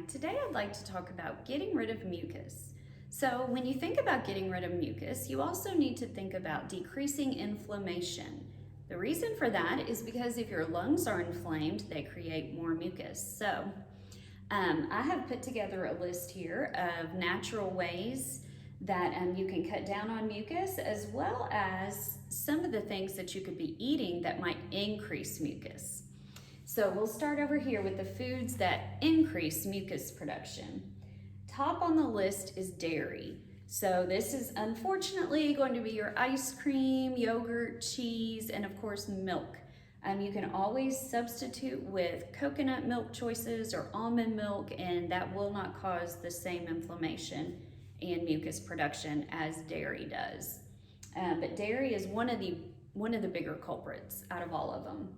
Today I'd like to talk about getting rid of mucus. So when you think about getting rid of mucus, you also need to think about decreasing inflammation. The reason for that is because if your lungs are inflamed, they create more mucus. So I have put together a list here of natural ways that you can cut down on mucus, as well as some of the things that you could be eating that might increase mucus. So we'll start over here with the foods that increase mucus production. Top on the list is dairy. So this is unfortunately going to be your ice cream, yogurt, cheese, and of course milk. You can always substitute with coconut milk choices or almond milk, and that will not cause the same inflammation and mucus production as dairy does. But dairy is one of the bigger culprits out of all of them.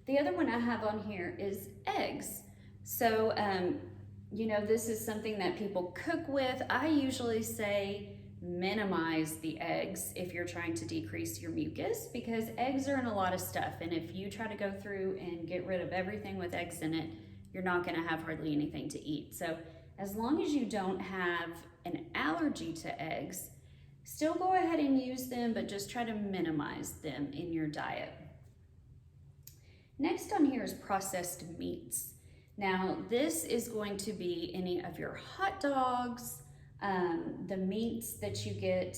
The other one I have on here is eggs. So, this is something that people cook with. I usually say minimize the eggs if you're trying to decrease your mucus, because eggs are in a lot of stuff. And if you try to go through and get rid of everything with eggs in it, you're not gonna have hardly anything to eat. So as long as you don't have an allergy to eggs, still go ahead and use them, but just try to minimize them in your diet. Next on here is processed meats. Now, this is going to be any of your hot dogs, the meats that you get,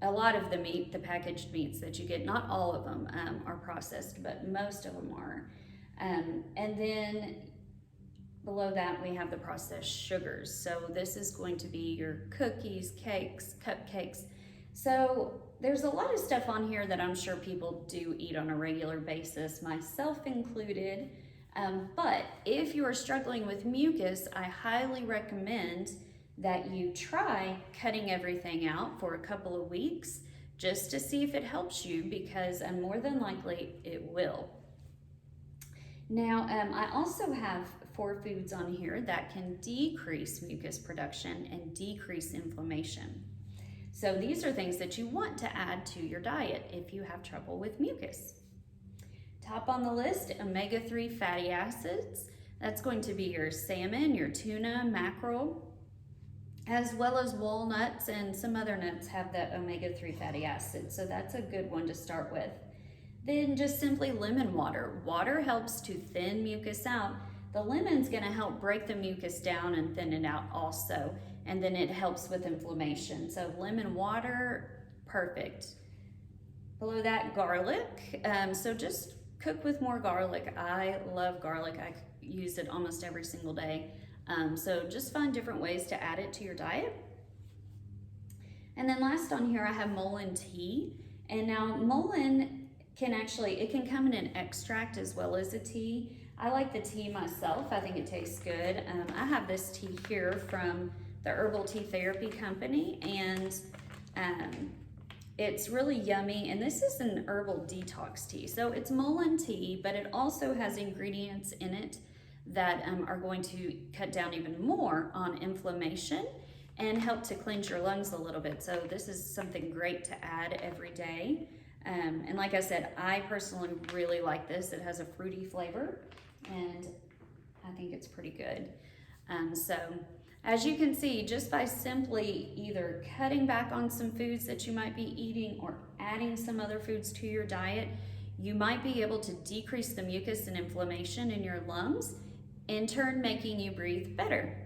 a lot of the meat, the packaged meats that you get, not all of them are processed, but most of them are. And then below that, we have the processed sugars. So this is going to be your cookies, cakes, cupcakes. So there's a lot of stuff on here that I'm sure people do eat on a regular basis, myself included. But if you are struggling with mucus, I highly recommend that you try cutting everything out for a couple of weeks just to see if it helps you, because more than likely it will. Now, I also have 4 foods on here that can decrease mucus production and decrease inflammation. So these are things that you want to add to your diet if you have trouble with mucus. Top on the list, omega-3 fatty acids. That's going to be your salmon, your tuna, mackerel, as well as walnuts, and some other nuts have that omega-3 fatty acid. So that's a good one to start with. Then just simply lemon water. Water helps to thin mucus out. The lemon's gonna help break the mucus down and thin it out also. And then it helps with inflammation. So lemon water, perfect. Below that, garlic. So just cook with more garlic. I love garlic. I use it almost every single day. So just find different ways to add it to your diet. And then last on here, I have Mullen Tea. And now Mullen it can come in an extract as well as a tea. I like the tea myself. I think it tastes good. I have this tea here from the Herbal Tea Therapy Company, and it's really yummy. And this is an herbal detox tea. So it's Mullen tea, but it also has ingredients in it that are going to cut down even more on inflammation and help to cleanse your lungs a little bit. So this is something great to add every day. And like I said, I personally really like this. It has a fruity flavor, and I think it's pretty good. So as you can see, just by simply either cutting back on some foods that you might be eating or adding some other foods to your diet, you might be able to decrease the mucus and inflammation in your lungs, in turn making you breathe better.